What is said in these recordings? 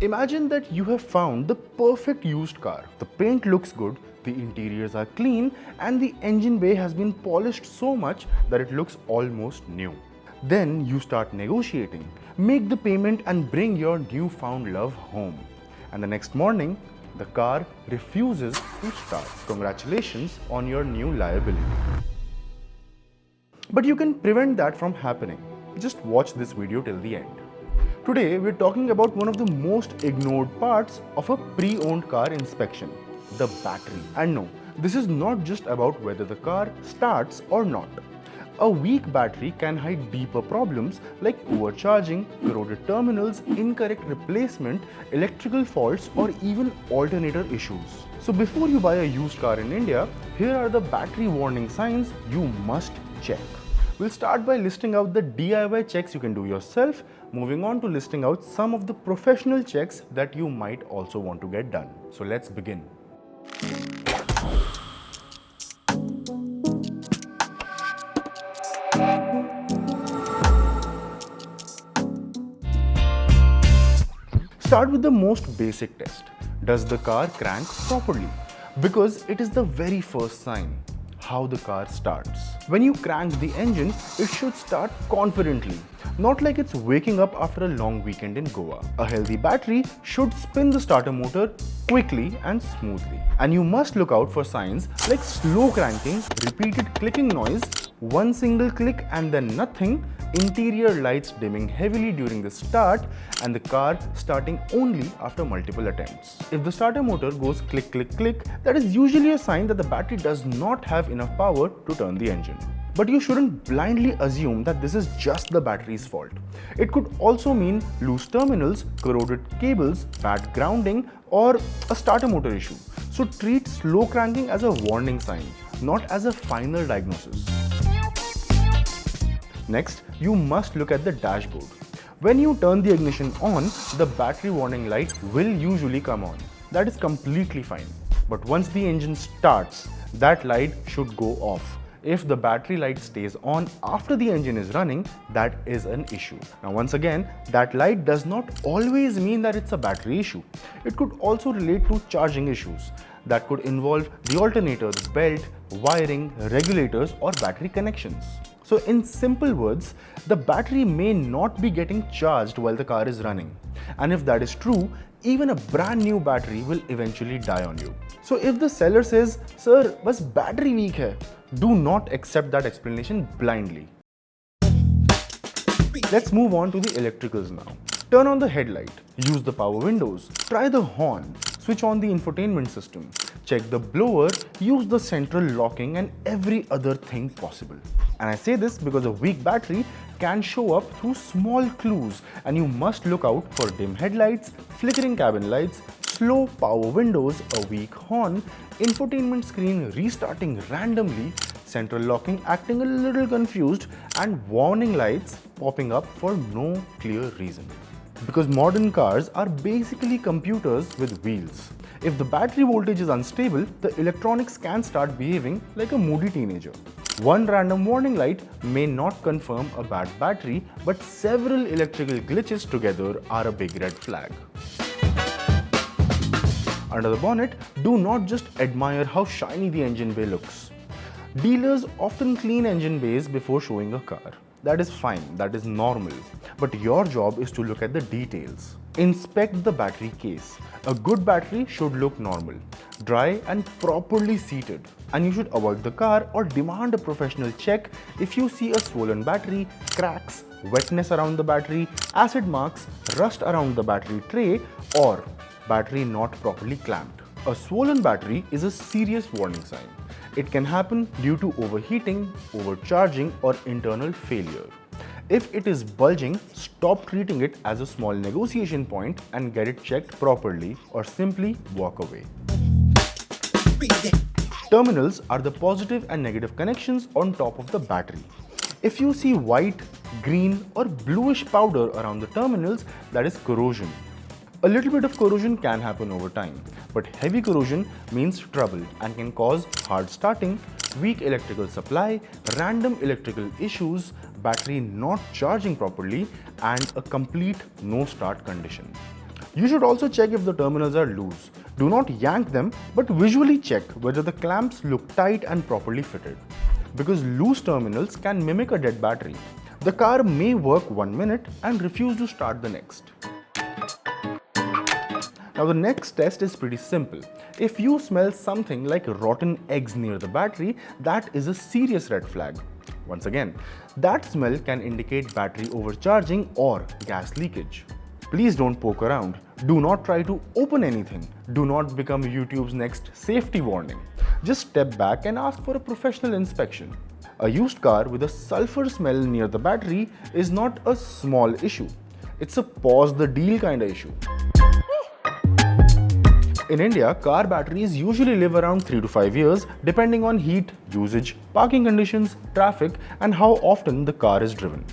Imagine that you have found the perfect used car. The paint looks good, the interiors are clean, and the engine bay has been polished so much that it looks almost new. Then you start negotiating, make the payment and bring your newfound love home. And the next morning, the car refuses to start. Congratulations on your new liability. But you can prevent that from happening. Just watch this video till the end. Today, we're talking about one of the most ignored parts of a pre-owned car inspection, the battery. And no, this is not just about whether the car starts or not. A weak battery can hide deeper problems like poor charging, corroded terminals, incorrect replacement, electrical faults, or even alternator issues. So before you buy a used car in India, here are the battery warning signs you must check. We'll start by listing out the DIY checks you can do yourself, moving on to listing out some of the professional checks that you might also want to get done. So let's begin. Start with the most basic test. Does the car crank properly? Because it is the very first sign. How the car starts. When you crank the engine, it should start confidently, not like it's waking up after a long weekend in Goa. A healthy battery should spin the starter motor quickly and smoothly. And you must look out for signs like slow cranking, repeated clicking noise, one single click and then nothing, interior lights dimming heavily during the start, and the car starting only after multiple attempts. If the starter motor goes click click click, that is usually a sign that the battery does not have enough power to turn the engine. But you shouldn't blindly assume that this is just the battery's fault. It could also mean loose terminals, corroded cables, bad grounding, or a starter motor issue. So treat slow cranking as a warning sign, not as a final diagnosis. Next, you must look at the dashboard. When you turn the ignition on, the battery warning light will usually come on. That is completely fine. But once the engine starts, that light should go off. If the battery light stays on after the engine is running, that is an issue. Now once again, that light does not always mean that it's a battery issue. It could also relate to charging issues. That could involve the alternator, the belt, wiring, regulators, or battery connections. So in simple words, the battery may not be getting charged while the car is running. And if that is true, even a brand new battery will eventually die on you. So if the seller says, "Sir, bas battery weak hai," do not accept that explanation blindly. Let's move on to the electricals now. Turn on the headlight, use the power windows, try the horn, switch on the infotainment system, check the blower, use the central locking and every other thing possible. And I say this because a weak battery can show up through small clues, and you must look out for dim headlights, flickering cabin lights, slow power windows, a weak horn, infotainment screen restarting randomly, central locking acting a little confused, and warning lights popping up for no clear reason. Because modern cars are basically computers with wheels. If the battery voltage is unstable, the electronics can start behaving like a moody teenager. One random warning light may not confirm a bad battery, but several electrical glitches together are a big red flag. Under the bonnet, do not just admire how shiny the engine bay looks. Dealers often clean engine bays before showing a car. That is fine, that is normal. But your job is to look at the details. Inspect the battery case. A good battery should look normal, dry and properly seated. And you should avoid the car or demand a professional check if you see a swollen battery, cracks, wetness around the battery, acid marks, rust around the battery tray, or battery not properly clamped. A swollen battery is a serious warning sign. It can happen due to overheating, overcharging, or internal failure. If it is bulging, stop treating it as a small negotiation point and get it checked properly, or simply walk away. Terminals are the positive and negative connections on top of the battery. If you see white, green, or bluish powder around the terminals, that is corrosion. A little bit of corrosion can happen over time, but heavy corrosion means trouble and can cause hard starting, weak electrical supply, random electrical issues, battery not charging properly, and a complete no start condition. You should also check if the terminals are loose. Do not yank them, but visually check whether the clamps look tight and properly fitted. Because loose terminals can mimic a dead battery. The car may work 1 minute and refuse to start the next. Now the next test is pretty simple. If you smell something like rotten eggs near the battery, that is a serious red flag. Once again, that smell can indicate battery overcharging or gas leakage. Please don't poke around. Do not try to open anything. Do not become YouTube's next safety warning. Just step back and ask for a professional inspection. A used car with a sulfur smell near the battery is not a small issue. It's a pause the deal kind of issue. In India, car batteries usually live around 3 to 5 years depending on heat, usage, parking conditions, traffic, and how often the car is driven.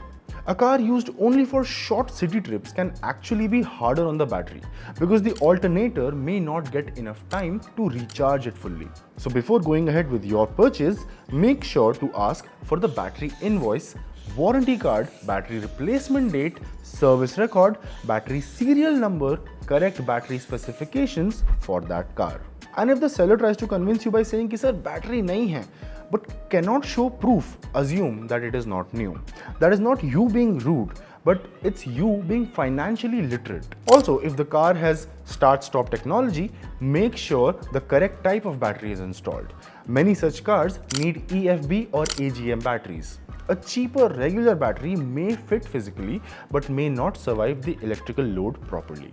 A car used only for short city trips can actually be harder on the battery because the alternator may not get enough time to recharge it fully. So before going ahead with your purchase, make sure to ask for the battery invoice, warranty card, battery replacement date, service record, battery serial number, correct battery specifications for that car. And if the seller tries to convince you by saying कि sir battery नहीं है, but cannot show proof, assume that it is not new. That is not you being rude, but it's you being financially literate. Also, if the car has start-stop technology, make sure the correct type of battery is installed. Many such cars need EFB or AGM batteries. A cheaper regular battery may fit physically, but may not survive the electrical load properly.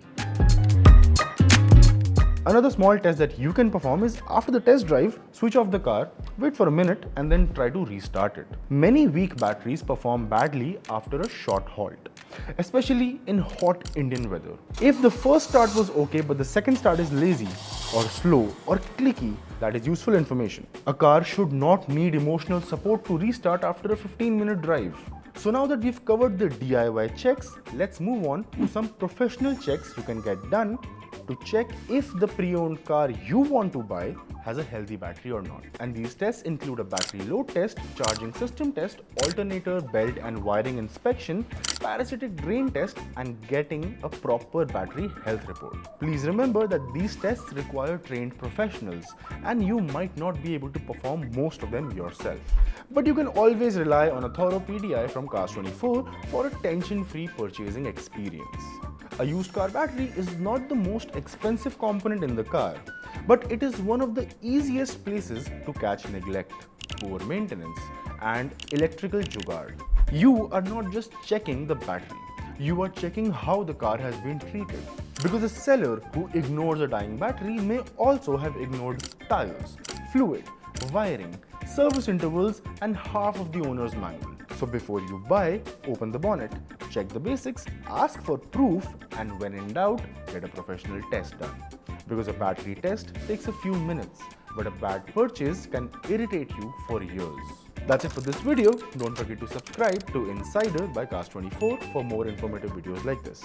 Another small test that you can perform is after the test drive, switch off the car, wait for a minute and then try to restart it. Many weak batteries perform badly after a short halt, especially in hot Indian weather. If the first start was okay but the second start is lazy or slow or clicky, that is useful information. A car should not need emotional support to restart after a 15-minute drive. So now that we've covered the DIY checks, let's move on to some professional checks you can get done to check if the pre-owned car you want to buy has a healthy battery or not. And these tests include a battery load test, charging system test, alternator, belt and wiring inspection, parasitic drain test, and getting a proper battery health report. Please remember that these tests require trained professionals and you might not be able to perform most of them yourself. But you can always rely on a thorough PDI from Cars24 for a tension-free purchasing experience. A used car battery is not the most expensive component in the car, but it is one of the easiest places to catch neglect, poor maintenance, and electrical jugaad. You are not just checking the battery, you are checking how the car has been treated. Because a seller who ignores a dying battery may also have ignored tires, fluid, wiring, service intervals, and half of the owner's manual. So before you buy, open the bonnet, check the basics, ask for proof, and when in doubt, get a professional test done. Because a battery test takes a few minutes, but a bad purchase can irritate you for years. That's it for this video. Don't forget to subscribe to Insider by Cars24 for more informative videos like this.